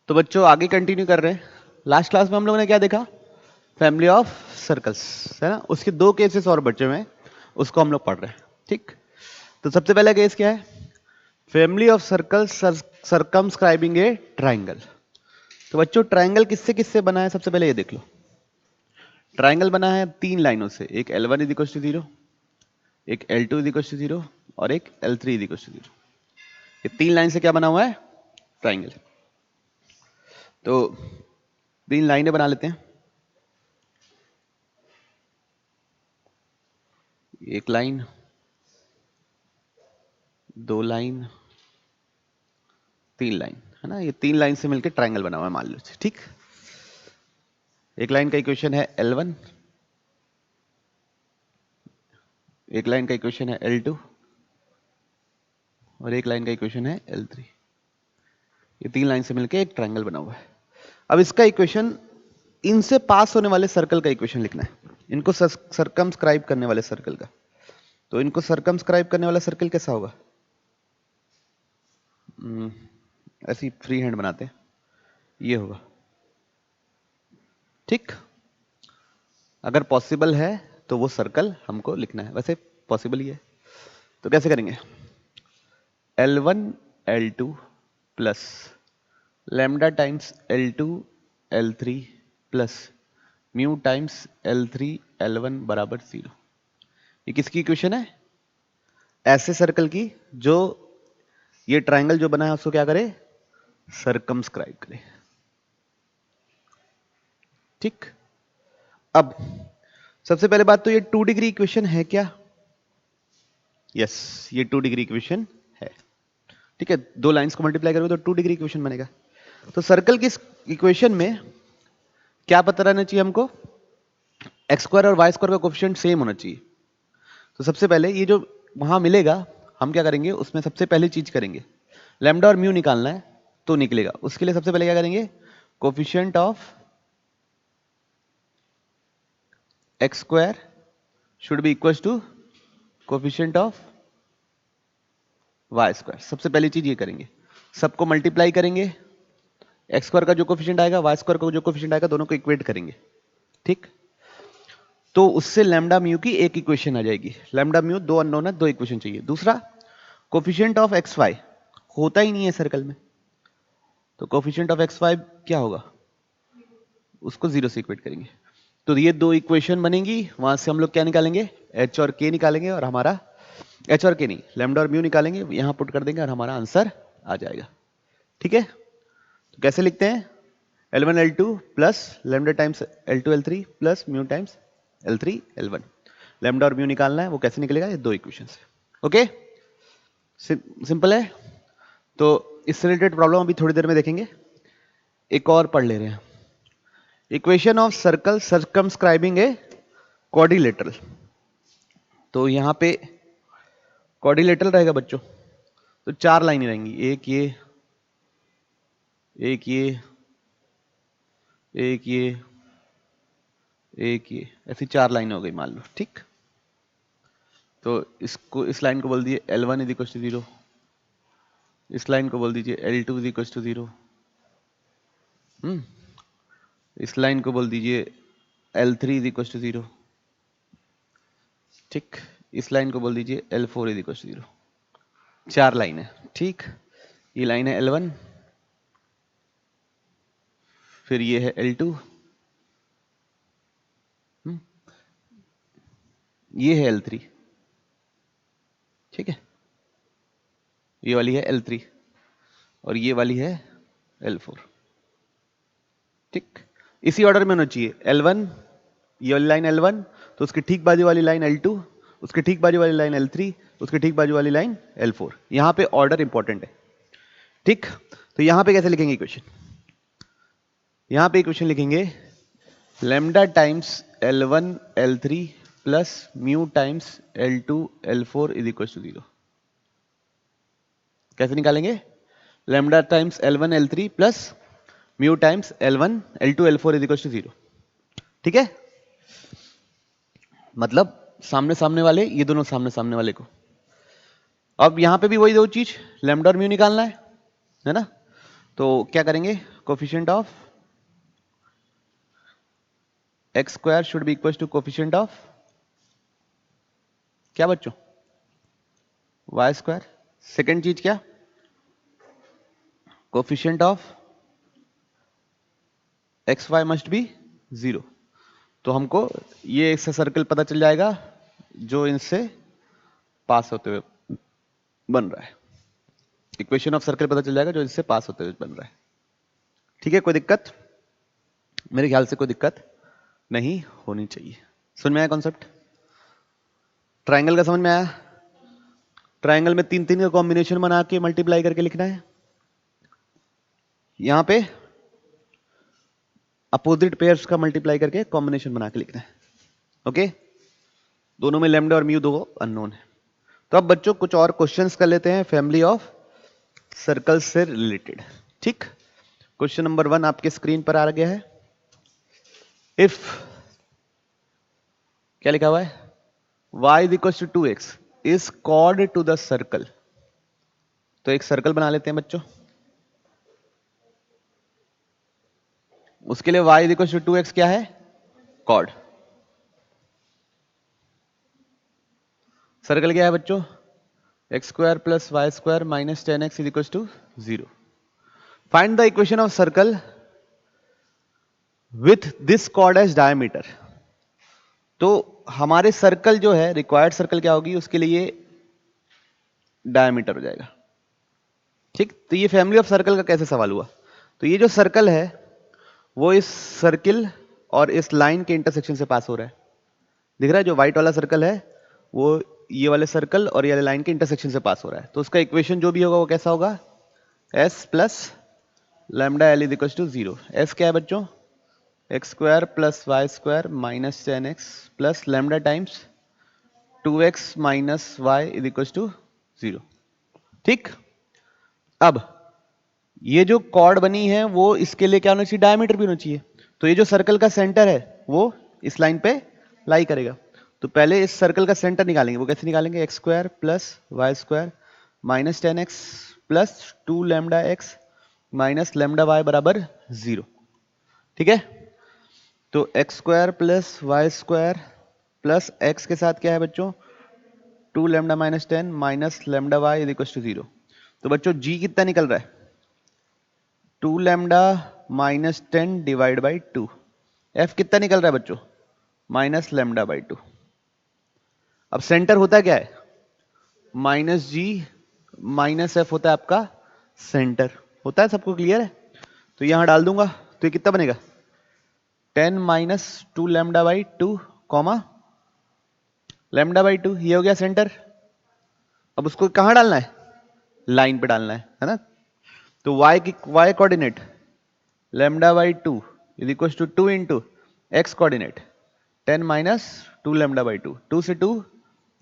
तो बच्चों आगे कंटिन्यू कर रहे हैं। लास्ट क्लास में हम लोगों ने क्या देखा? फैमिली ऑफ सर्कल्स, है ना। उसके दो केसेस और बचे हुए हैं, उसको हम लोग पढ़ रहे हैं। ठीक, तो सबसे पहला केस क्या है? Family of circles circumscribing A triangle. तो बच्चों ट्राइंगल किससे किससे बना है? सबसे पहले ये देख लो। ट्राइंगल बना है 3 लाइनों से, एक L1 इज इक्वल टू 0, एक L2 इज इक्वल टू 0 और एक L3 इज इक्वल टू 0। ये 3 लाइन से क्या बना हुआ है? ट्राइंगल। तो 3 लाइनें बना लेते हैं। एक लाइन, 2 लाइन, 3 लाइन, है ना। ये 3 लाइन से मिलकर ट्राइंगल बना हुआ है, मान लो। ठीक, एक लाइन का इक्वेशन है L1, एक लाइन का इक्वेशन है L2 और एक लाइन का इक्वेशन है L3। ये 3 लाइन से मिलकर एक ट्राइंगल बना हुआ है। अब इसका इक्वेशन, इनसे पास होने वाले सर्कल का इक्वेशन लिखना है, इनको सर्कमस्क्राइब करने वाले सर्कल का। तो इनको सर्कमस्क्राइब करने वाला सर्कल कैसा होगा? ऐसी फ्री हैंड बनाते हैं, ये होगा। ठीक, अगर पॉसिबल है तो वो सर्कल हमको लिखना है, वैसे पॉसिबल ही है। तो कैसे करेंगे? L1 L2 plus lambda times L2 L3 plus mu times L3 L1 बराबर 0। ये किसकी इक्वेशन है? ऐसे सर्कल की जो ये ट्राइंगल जो बना है उसको क्या करे? सर्कमस्क्राइब करे। ठीक, अब सबसे पहले बात तो ये 2 डिग्री इक्वेशन है क्या? यस, ये 2 डिग्री इक्वेशन है। ठीक है, 2 लाइंस को मल्टीप्लाई करोगे तो 2 डिग्री इक्वेशन बनेगा। तो सर्कल की इक्वेशन में क्या पता रहना चाहिए हमको? एक्स स्क्वायर और वाई स्क्वायर का कोफिशिएंट सेम होना चाहिए। तो सबसे पहले ये जो वहां मिलेगा, हम क्या करेंगे उसमें सबसे पहली चीज करेंगे, लैम्डा और म्यू निकालना है तो निकलेगा। उसके लिए सबसे पहले क्या करेंगे? Coefficient of x square should be equal to coefficient of y square. सबसे पहली चीज ये करेंगे, सबको मल्टीप्लाई करेंगे, एक्स स्क्वायर का जो कोफिशिएंट आएगा, वाई स्क्वायर का जो कोफिशिएंट आएगा, दोनों को इक्वेट करेंगे। ठीक, तो उससे लैम्डा म्यू की एक इक्वेशन आ जाएगी। लैम्डा म्यू 2 अननोन है, 2 इक्वेशन चाहिए। दूसरा, कोफिशिएंट ऑफ एक्स वाई होता ही नहीं है सर्कल में, तो कोफिशिएंट ऑफ एक्स वाई क्या होगा? उसको 0 से इक्वेट करेंगे। तो ये 2 इक्वेशन बनेंगी, वहां से हम लोग क्या निकालेंगे? एच और के निकालेंगे, और हमारा एच और के नहीं, लैम्डा और म्यू निकालेंगे, यहां पुट कर देंगे और हमारा आंसर आ जाएगा। ठीक है, तो कैसे लिखते हैं? L1 L2 plus lambda times L2 L3 plus mu times L3 L1। Lambda और म्यू निकालना है, वो कैसे निकलेगा? ये 2 इक्वेशन से। ओके, सिंपल है। तो इससे रिलेटेड प्रॉब्लम अभी थोड़ी देर में देखेंगे। एक और पढ़ ले रहे हैं, equation of circle circumscribing a quadrilateral. तो यहां पे क्वाड्रिलेटरल रहेगा बच्चों, तो 4 लाइनें रहेंगी, एक ये, एक ये, एक ये, एक ये, ऐसी 4 लाइनें हो गई मान लो। ठीक, तो इसको, इस लाइन को बोल दिए L1 इज इक्वल टू 0, इस लाइन को बोल दीजिए L2 इज इक्वल टू 0, इस लाइन को बोल दीजिए L3 इज इक्वल टू 0। ठीक, इस लाइन को बोल दीजिए L4 is equal to 0। 4 line है। ठीक, ये लाइन है L1, फिर ये है L2, ये है L3। ठीक है, ये वाली है L3 और ये वाली है L4। ठीक, इसी ऑर्डर में होना चाहिए। L1, ये वाली लाइन L1, तो उसके ठीक बाजू वाली लाइन L2, उसके ठीक बाजू वाली लाइन L3, उसके ठीक बाजू वाली लाइन L4। यहां पे ऑर्डर इंपॉर्टेंट है। ठीक, तो यहां पे कैसे लिखेंगे इक्वेशन? यहां पे इक्वेशन लिखेंगे lambda times L1 L3 plus mu times L2 L4 is equal to 0। कैसे निकालेंगे? Lambda times L1 L3 plus mu times L1 L2 L4 is equal to 0। ठीक है, मतलब सामने सामने वाले, ये दोनों सामने सामने वाले को। अब यहां पे भी वही दो चीज, लैम्डा और म्यू निकालना है ना। तो क्या करेंगे, coefficient of x square should be equal to coefficient of क्या बच्चों, वाई स्क्वायर। सेकेंड चीज क्या, coefficient of x y must be 0। तो हमको ये एक सर्कल पता चल जाएगा जो इनसे पास होते हुए बन रहा है। इक्वेशन ऑफ सर्कल पता चल जाएगा जो इससे पास होते हुए बन रहा है। ठीक है, कोई दिक्कत? मेरे ख्याल से कोई दिक्कत नहीं होनी चाहिए। समझ में आया कॉन्सेप्ट? ट्राइंगल का समझ में आया? ट्राइंगल में 3-3 का कॉम्बिनेशन बना के मल्टीप्लाई करके लिखना है। यहां पे अपोजिट पेयर्स का मल्टीप्लाई करके कॉम्बिनेशन बना के लिखना है। ओके, दोनों में लैम्डा और म्यू दो अननोन है। तो अब बच्चों कुछ और क्वेश्चंस कर लेते हैं फैमिली ऑफ सर्कल से रिलेटेड। ठीक, क्वेश्चन नंबर 1 आपके स्क्रीन पर आ गया है। इफ क्या लिखा हुआ है, y is equals to 2x is chord to the circle। तो एक सर्कल बना लेते हैं बच्चों। उसके लिए y is equals to 2x क्या है, chord। सर्कल क्या है बच्चों, x square plus y square minus 10x is equal to 0। Find the equation of circle with this chord as diameter. तो हमारे सर्कल जो है, रिक्वायर्ड सर्कल क्या होगी, उसके लिए डायमीटर हो जाएगा। ठीक, तो ये फैमिली ऑफ सर्कल का कैसे सवाल हुआ, तो ये जो सर्कल है वो इस सर्किल और इस लाइन के इंटरसेक्शन से पास हो रहा है। दिख रहा है, जो व्हाइट वाला सर्कल है वो ये वाले सर्कल और ये वाले लाइन के इंटरसेक्शन से पास हो रहा है। तो उसका इक्वेशन जो भी होगा वो कैसा होगा, s plus lambda L is equal to 0। S क्या है बच्चों, x square plus y square minus 10x plus lambda times 2x minus y is equal to 0। ठीक, अब ये जो कॉर्ड बनी है वो इसके लिए क्या होना चाहिए, डायमीटर भी होना चाहिए। तो ये जो सर्कल का सेंटर है वो इस लाइन पे लाई करेगा। तो पहले इस सर्कल का सेंटर निकालेंगे। वो कैसे निकालेंगे, x square plus y square minus 10x plus 2 lambda x minus lambda y बराबर 0। ठीक है, तो x square plus y square plus x के साथ क्या है बच्चों, 2 lambda minus 10 minus lambda y is equal to 0। तो बच्चों जी कितना निकल रहा है, 2 lambda minus 10 divide by 2। F कितना निकल रहा है बच्चों, माइनस लैम्डा बाई 2। अब सेंटर होता क्या है, माइनस जी माइनस एफ होता है आपका सेंटर, होता है, सबको क्लियर है? तो यहां डाल दूंगा तो ये कितना बनेगा, 10 minus 2 lambda by 2 comma lambda by 2, ये हो गया सेंटर। अब उसको कहां डालना है, लाइन पे डालना है ना। तो y coordinate lambda by 2 is equal to 2 into x coordinate 10 minus 2 lambda by 2, 2 से 2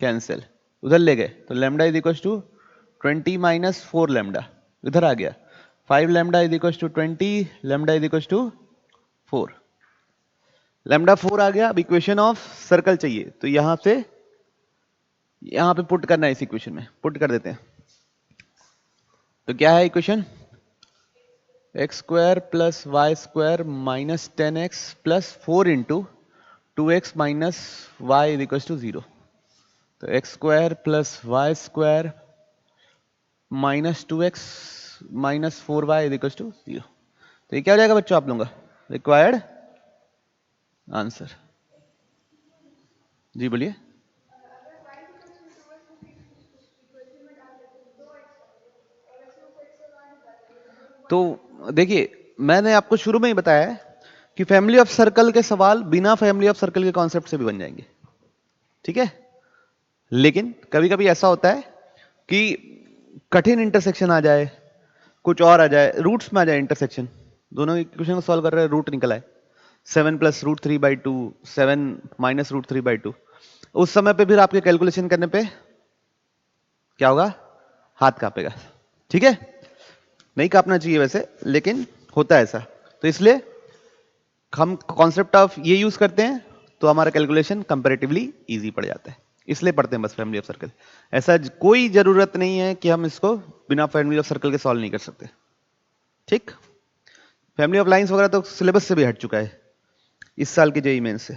कैंसिल, उधर ले गए तो lambda is equal to 20 minus 4 lambda, इधर आ गया 5 lambda is equal to 20, lambda is equal to 4, lambda 4 आ गया। अब इक्वेशन ऑफ सर्कल चाहिए, तो यहां से यहां पे पुट करना है, इस इक्वेशन में पुट कर देते हैं। तो क्या है equation, x square plus y square minus 10x plus 4 into 2x minus y is equal to 0। तो x square plus y square minus 2x minus 4y is equal to 0। तो ये क्या हो जाएगा बच्चों आप लोगों का रिक्वायर्ड आंसर। जी बोलिए। तो देखिए, मैंने आपको शुरू में ही बताया है कि फैमिली ऑफ सर्कल के सवाल बिना फैमिली ऑफ सर्कल के कॉन्सेप्ट से भी बन जाएंगे। ठीक है, लेकिन कभी कभी ऐसा होता है कि कठिन इंटरसेक्शन आ जाए, कुछ और आ जाए, रूट्स में आ जाए इंटरसेक्शन, दोनों इक्वेशन को सॉल्व कर रहे हैं, रूट निकला है 7 plus root 3 by 2, 7 minus root 3 by 2। उस समय पे फिर आपके कैलकुलेशन करने पे क्या होगा, हाथ कांपेगा। ठीक है, नहीं कांपना चाहिए वैसे, लेकिन होता है ऐसा। तो इसलिए हम कॉन्सेप्ट ऑफ ये यूज करते हैं तो हमारा कैलकुलेशन कंपैरेटिवली इजी पड़ जाता है, इसलिए पढ़ते हैं बस फैमिली ऑफ सर्कल। ऐसा कोई जरूरत नहीं है कि हम इसको बिना फैमिली ऑफ सर्कल के सॉल्व नहीं कर सकते। ठीक, फैमिली ऑफ लाइंस वगैरह तो सिलेबस से भी हट चुका है इस साल के जेईई मेंस से।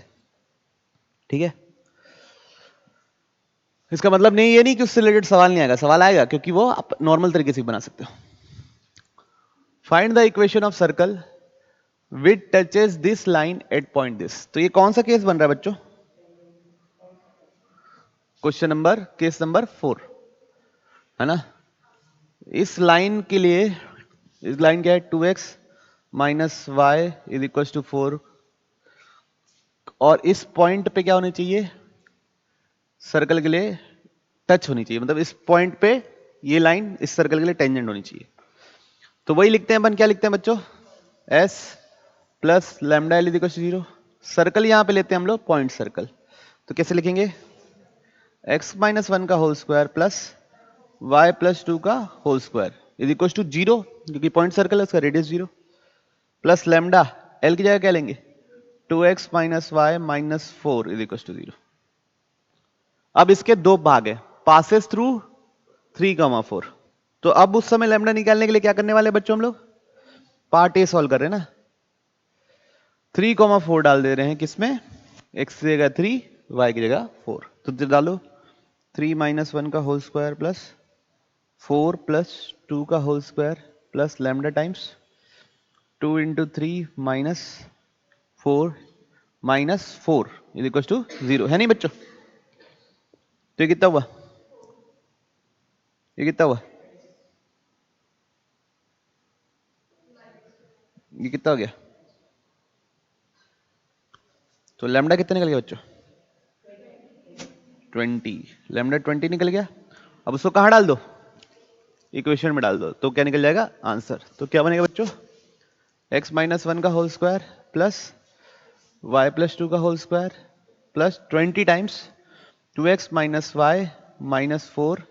ठीक है, इसका मतलब नहीं ये नहीं कि उससे रिलेटेड सवाल नहीं आएगा, सवाल आएगा क्योंकि वो आप नॉर्मल तरीके से बना सकते हो। Find the equation of circle which touches this line at point this. तो ये कौन सा केस बन रहा है बच्चों? क्वेश्चन नंबर केस नंबर 4 है ना। इस लाइन के लिए, इस लाइन क्या है 2x minus y is equal to 4, और इस पॉइंट पे क्या होनी चाहिए? सर्कल के लिए टच होनी चाहिए, मतलब इस पॉइंट पे ये लाइन इस सर्कल के लिए टेंजेंट होनी चाहिए। तो वही लिखते हैं अपन, क्या लिखते हैं बच्चों? s plus lambda L is equal to 0। Circle यहां पे लेते हैं हम लोग पॉइंट सर्कल, तो कैसे लिखेंगे? x माइनस 1 का whole square plus y plus 2 का whole square is equal to 0, क्योंकि पॉइंट सर्कल है उसका रेडियस 0, प्लस लैम्डा एल की जगह क्या लेंगे? 2x minus y minus 4 is equal to 0। अब इसके दो भाग है, पासेस थ्रू 3,4। तो अब उस समय लैम्डा निकालने के लिए क्या करने वाले बच्चों हम लोग? पार्ट ए सॉल्व कर रहे हैं ना। 3,4 डाल दे रहे हैं किसमें? x की जगह 3, y की जगह 4। तो डालो 3 माइनस 1 का होल स्क्वायर प्लस 4 प्लस 2 का whole square plus lambda times 2 into 3 minus 4 minus 4 is equal to 0, है नहीं बच्चों? तो ये कितना हुआ? ये कितना हुआ? ये कितना हो गया? तो लैम्डा कितना निकल गया बच्चों? 20। लैम्डा 20 निकल गया। अब उसको कहाँ डाल दो? इक्वेशन में डाल दो, तो क्या निकल जाएगा? आंसर। तो क्या बनेगा बच्चों? x माइनस 1 का whole square plus y plus 2 का whole square plus 20 times 2x minus y minus 4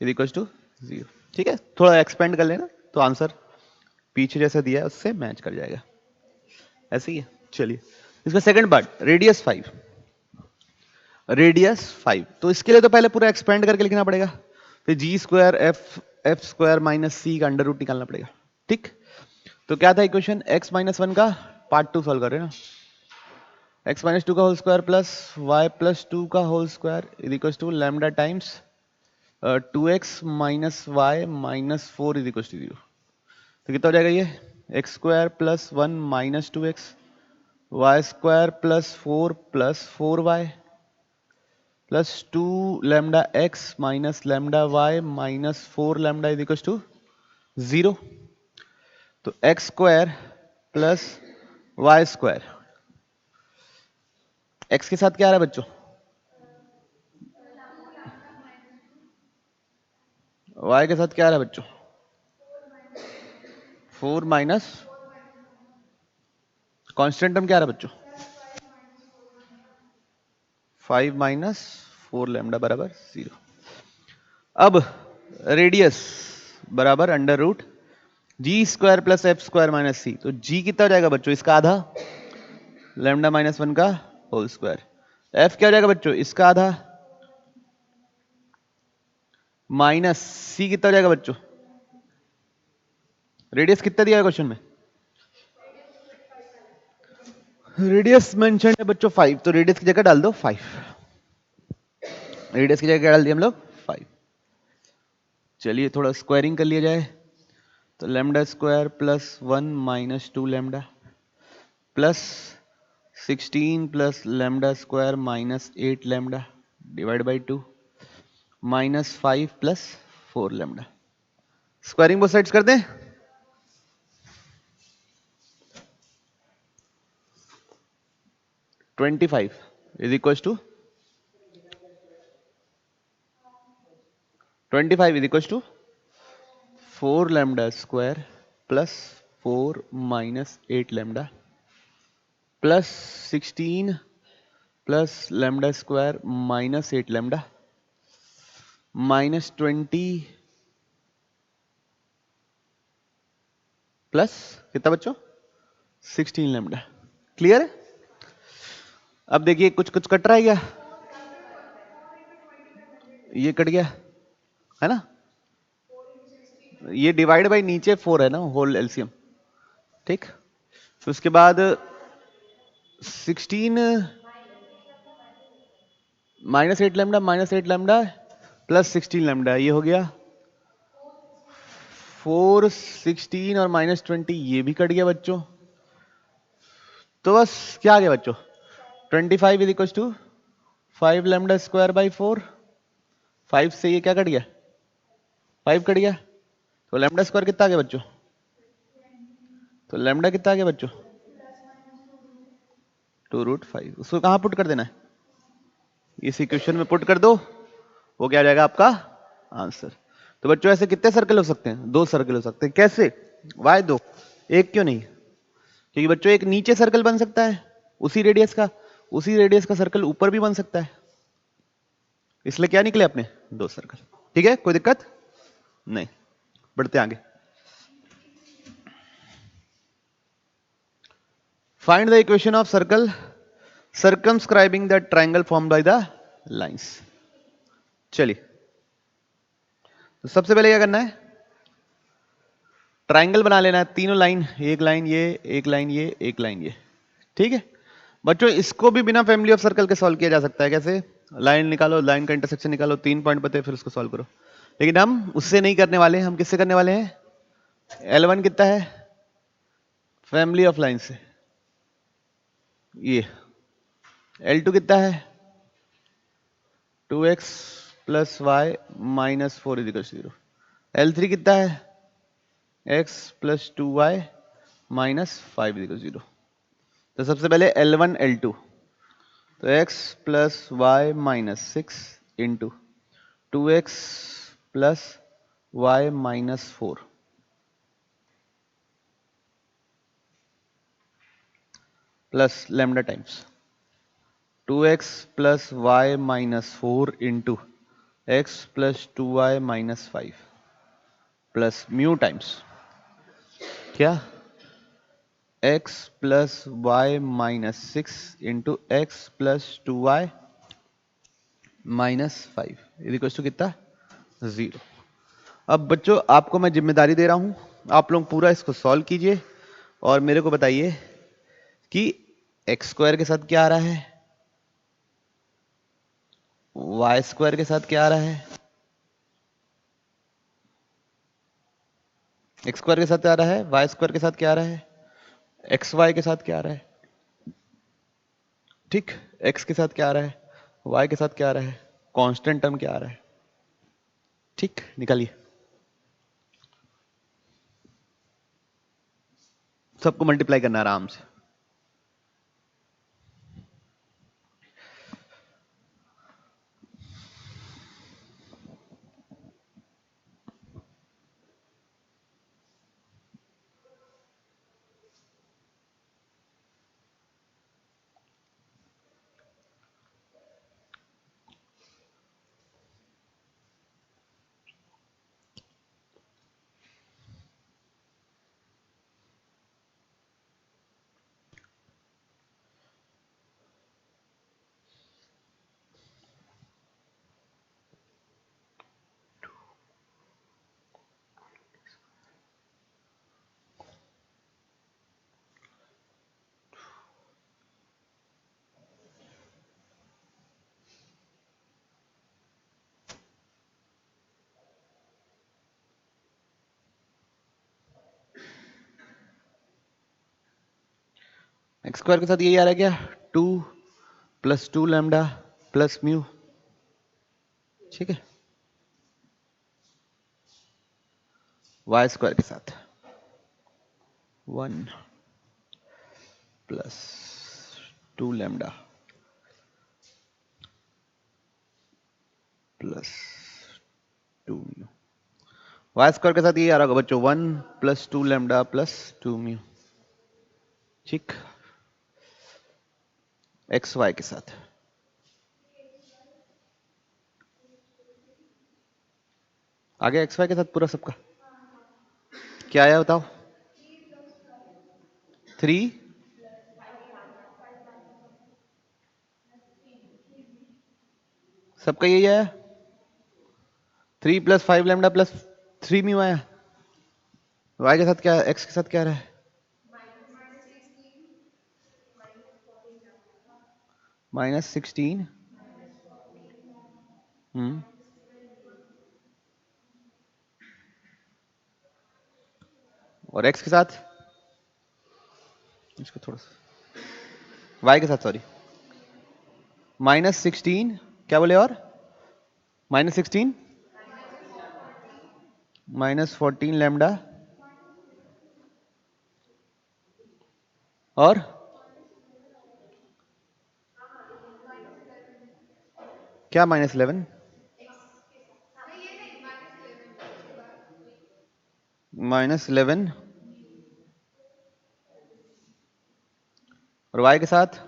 is equal to 0। ठीक है, थोड़ा एक्सपेंड कर लेना तो आंसर पीछे जैसा दिया है उससे मैच कर जाएगा। ऐसे ही है। चलिए, इसका सेकंड पार्ट, रेडियस 5। रेडियस 5, तो इसके लिए तो पहले पूरा एक्सपेंड करके लिखना पड़ेगा, फिर जी स्क्वायर एफ स्क्वायर माइनस सी का अंडर रूट निकालना पड़ेगा। ठीक, तो क्या था इक्वेशन? x माइनस 1 का पार्ट 2 सॉल्व कर रहे हैं ना। x माइनस 2 का whole square plus y plus 2 का whole square is equal to lambda times 2x minus y minus 4 is equal to 0। तो कितना हो जाएगा ये? X square plus 1 minus 2x y square plus 4 plus 4y plus 2 lambda x minus lambda y minus 4 lambda is equal to 0। तो x square plus y square, x के साथ क्या आ रहा है बच्चों? वाई के साथ क्या आ रहा है बच्चों? 4 माइनस कांस्टेंट टर्म क्या आ रहा है बच्चों? 5 माइनस 4 लैम्डा बराबर 0। अब रेडियस बराबर under root g square plus f square minus c. तो जी कितना हो जाएगा बच्चों? इसका आधा, लैम्डा माइनस 1 का होल स्क्वायर। एफ क्या हो जाएगा बच्चों? इसका आधा, माइनस सी कितना हो जाएगा बच्चों? रेडियस कितना दिया है क्वेश्चन में? रेडियस मेंशन है बच्चों 5, तो रेडियस की जगह डाल दो 5। रेडियस की जगह क्या डाल दिया हम लोग? 5। चलिए थोड़ा स्क्वायरिंग कर लिया जाए, तो lambda square plus 1 minus 2 lambda plus 16 plus lambda square minus 8 lambda divide by 2 minus 5 plus 4 lambda. Squaring both sides कर दें। 25 is equal to 25 is equal to 4 lambda square plus 4 minus 8 lambda plus 16 plus lambda square minus 8 lambda minus 20 plus कितना बच्चों? 16 lambda. Clear है? अब देखिए कुछ कुछ cut रहा है क्या? ये कट गया है ना? ये डिवाइड बाई नीचे 4 है ना, होल एलसीएम, ठीक। तो उसके बाद 16 -8 लैम्डा प्लस 16 लैम्डा, ये हो गया 4, 16 और -20, ये भी कट गया बच्चों। तो बस क्या आ गया बच्चों, 25 is equal to 5 lambda square by 4। 5 से ये क्या कट गया, 5 कट गया, तो लैम्डा स्क्वायर कितना आ गया बच्चों, तो लैम्डा कितना आ गया बच्चों, 2√5। उसको कहाँ पुट कर देना है, इस इक्वेशन में पुट कर दो, वो क्या आ जाएगा आपका आंसर। तो बच्चों ऐसे कितने सर्कल हो सकते हैं, 2 सर्कल हो सकते हैं। कैसे, वाई 2, एक क्यों नहीं, क्योंकि बच्चों एक नीचे सर्कल बन सकता है उसी रेडियस का सर्कल ऊपर भी बन सकता है, इसलिए क्या निकले अपने 2 सर्कल। ठीक है, कोई दिक्कत नहीं, बढ़ते आगे। Find the equation of circle circumscribing the triangle form by the lines. चलिए, तो सबसे पहले क्या करना है, ट्राइंगल बना लेना है, तीनों लाइन, एक लाइन ये, एक लाइन ये, एक लाइन ये, ठीक है बच्चों। इसको भी बिना फैमिली ऑफ सर्कल के सॉल्व किया जा सकता है। कैसे, लाइन निकालो, लाइन का इंटरसेक्शन निकालो, 3 पॉइंट पते, फिर उसको सॉल्व करो। लेकिन हम उससे नहीं करने वाले, हम किससे करने वाले हैं, L1 कितना है, फैमिली ऑफ लाइन से, ये L2 कितना है, 2x plus y minus 4 is equal 0। L3 कितना है, x plus 2y minus 5 is equal 0। तो सबसे पहले L1 L2, तो x plus y minus 6 into 2x plus y minus 4 plus lambda times 2x plus y minus 4 into x plus 2y minus 5 plus mu times क्या, x plus y minus 6 into x plus 2y minus 5 equal to कितना, 0। अब बच्चों आपको मैं जिम्मेदारी दे रहा हूं, आप लोग पूरा इसको सॉल्व कीजिए और मेरे को बताइए कि एक्स स्क्वायर के साथ क्या आ रहा है, वाई स्क्वायर के साथ क्या आ रहा है, एक्स स्क्वायर के साथ क्या आ रहा है, वाई स्क्वायर के साथ क्या आ रहा है, एक्स वाई के साथ क्या आ रहा है, ठीक, एक्स के साथ क्या आ रहा है, वाई के साथ क्या आ रहा है, कांस्टेंट टर्म क्या आ रहा है, ठीक, निकालिए, सबको मल्टीप्लाई करना आराम से। एक्स स्क्वायर के साथ यही आ रहा है क्या, 2 प्लस 2 लैम्डा प्लस म्यू, ठीक है। वाई स्क्वायर के साथ 1 plus 2 lambda plus 2 mu, y square के साथ ये आ रहा होगा बच्चों 1 प्लस 2 लैम्डा प्लस 2 म्यू, ठीक। एक्स वाई के साथ आगे एक्स वाई के साथ पूरा सबका क्या आया बताओ, 3 सबका यही आया, 3 प्लस 5 लैम्डा प्लस 3 म्यू आया, y के साथ क्या, x के साथ क्या रहा है? -16 और x के साथ, इसको थोड़ा सा y के साथ, सॉरी, -16 क्या बोले, और -16 -14 लैम्डा और क्या -11 -11 और y के साथ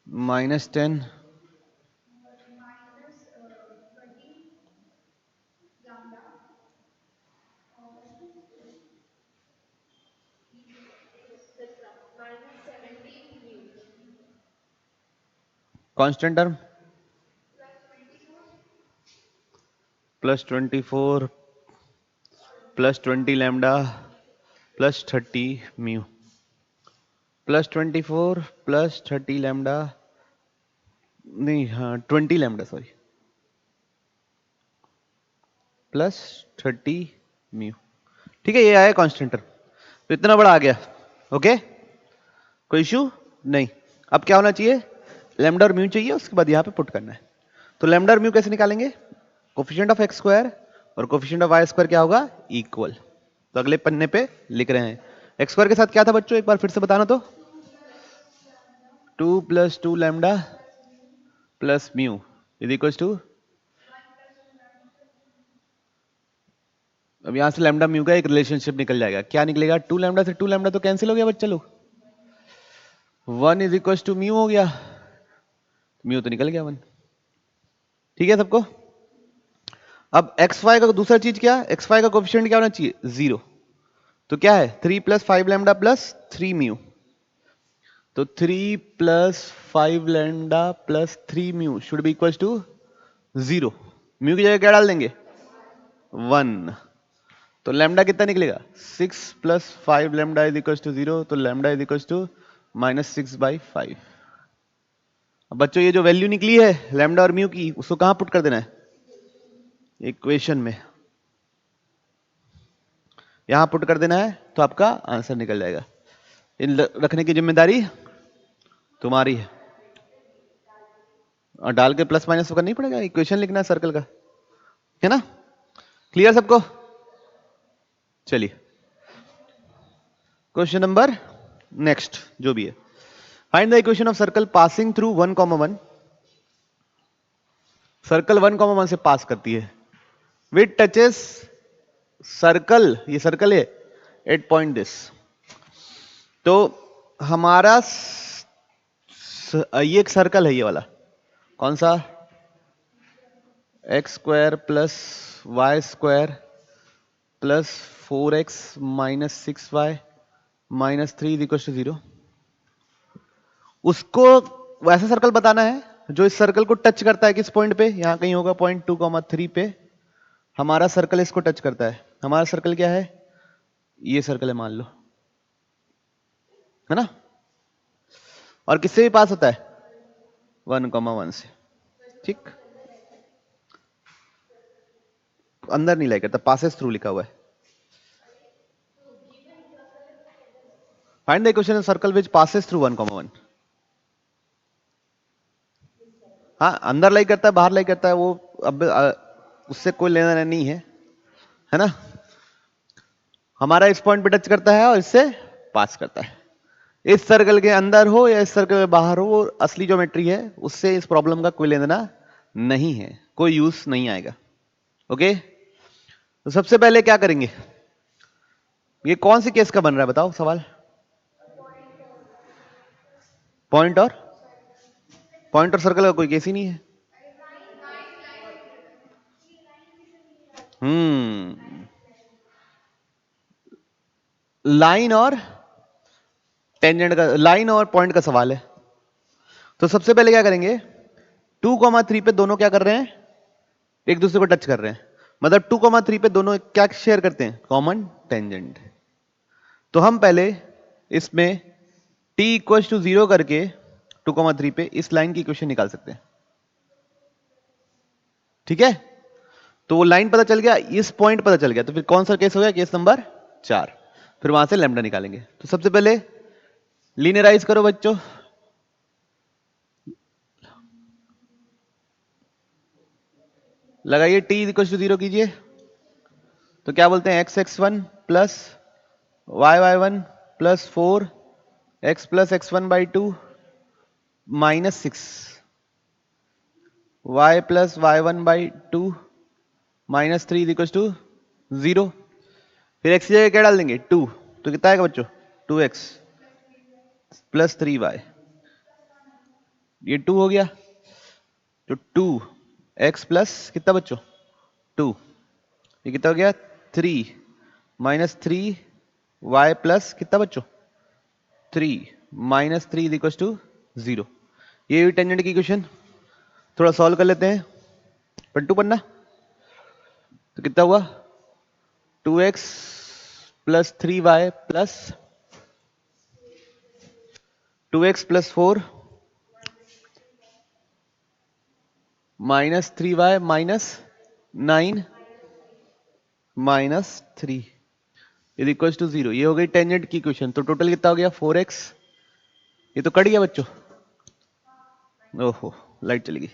-10 constant term +24 +20 lambda +30 mu, +24 +30 lambda, नहीं, हाँ 20 लैम्डा, सॉरी, +30 म्यू। ठीक है, ये आया कांस्टेंट टर्म, तो इतना बड़ा आ गया। ओके, कोई इशू नहीं। अब क्या होना चाहिए, लैम्डा और म्यू चाहिए, उसके बाद यहाँ पे पुट करना है। तो लैम्डा और म्यू कैसे निकालेंगे, कोफिशिएंट ऑफ एक्स स्क्वायर और कोफिशिएंट ऑफ वाई स्क्वायर क्या होगा, इक्वल। तो अगले पन्ने पे लिख रहे हैं। एक्स स्क्वायर के साथ क्या था बच्चों, एक बार फिर से बताना तो, 2 + 2 lambda plus mu is equal to, अब यहां से लैम्डा म्यू का एक रिलेशनशिप निकल जाएगा। क्या निकलेगा, 2 लैम्डा से 2 लैम्डा तो कैंसिल हो गया बच्चा लोग, 1 इज इक्वल टू म्यू हो गया, म्यू तो निकल गया 1। ठीक है सबको। अब एक्स वाई का दूसरा चीज क्या, एक्स वाई का कोफिशिएंट क्या होना चाहिए, 0। तो क्या है, 3 + 5 लैम्डा प्लस 3 म्यू, तो 3 + 5 lambda plus 3 mu should be equal to 0। Mu की जगह क्या डाल देंगे, 1। तो लैम्डा कितना निकलेगा, 6 + 5 लैम्डा इज इक्वल टू 0, तो लैम्डा इज इक्वल टू -6/5। अब बच्चों ये जो वैल्यू निकली है लैम्डा और म्यू की, उसको कहां पुट कर देना है, इक्वेशन में, यहां पुट कर देना है, तो आपका आंसर निकल जाएगा। इन रखने की जिम्मेदारी तुम्हारी है, और डाल के प्लस माइनस तो करना ही पड़ेगा, इक्वेशन लिखना है सर्कल का, है ना। क्लियर सबको, चलिए क्वेश्चन नंबर नेक्स्ट जो भी है, find the equation of circle passing through 1,1। Circle 1,1 से पास करती है, विथ टचेस सर्कल, ये सर्कल है, एट पॉइंट दिस। तो हमारा ये एक सर्कल है, ये वाला कौन सा, x² + y² + 4x - 6y - 3 is equal to 0। उसको वैसा सर्कल बताना है जो इस सर्कल को टच करता है, किस पॉइंट पे, यहां कहीं होगा पॉइंट 2,3 पे हमारा सर्कल इसको टच करता है। हमारा सर्कल क्या है, ये सर्कल है मान लो, है ना, और किससे भी पास होता है, 1,1 से। ठीक, अंदर नहीं लाई करता, पासेस थ्रू लिखा हुआ है। Find the equation of circle which passes through 1,1। हाँ, अंदर लाई करता है, बाहर लाई करता है, वो अब उससे कोई लेना देना नहीं है ना। हमारा इस पॉइंट पे टच करता है और इससे पास करता है। इस सर्कल के अंदर हो या इस सर्कल के बाहर हो, वो असली ज्योमेट्री है, उससे इस प्रॉब्लम का कोई लेना देना नहीं है, कोई यूज नहीं आएगा। ओके, तो सबसे पहले क्या करेंगे, ये कौन सी केस का बन रहा है बताओ सवाल, पॉइंट और सर्कल का कोई केस ही नहीं है। लाइन और टेंजेंट का, लाइन और पॉइंट का सवाल है। तो सबसे पहले क्या करेंगे, 2,3 पे दोनों क्या कर रहे हैं, एक दूसरे को टच कर रहे हैं। मतलब 2,3 पे दोनों क्या शेयर करते हैं? Common tangent. तो हम पहले इसमें t इक्वल टू 0 करके 2,3 पे इस लाइन की इक्वेशन निकाल सकते हैं। ठीक है, तो वो लाइन पता चल गया, इस पॉइंट पता चल गया, तो फिर कौन सा केस हो गया? Case number 4। फिर वहां से लैम्डा निकालेंगे। तो सबसे पहले लीनियराइज करो बच्चों, लगाइए t इक्वल टू 0 कीजिए, तो क्या बोलते हैं? x(x1) plus y(y1) plus 4x plus x1 by 2 minus 6 y plus y1 by 2 minus 3 equal to 0। फिर x की जगह क्या डाल देंगे? 2, तो कितना आएगा बच्चों? 2x प्लस 3y, ये 2 हो गया। तो 2x प्लस कितना बच्चों? 2, ये कितना हो गया? 3 माइनस 3y प्लस कितना बच्चों? 3 माइनस 3 इक्वल टू 0। ये हुई टेंजेंट की इक्वेशन। थोड़ा सॉल्व कर लेते हैं, पट्टू पन्ना। तो कितना हुआ? 2x plus 3y plus 2x plus 4 minus 3y minus 9 minus 3 is equal to 0। ये हो गई टेंजेंट की इक्वेशन। तो टोटल कितना हो गया? 4x। ये तो कट गया बच्चों। ओहो, लाइट चली गई।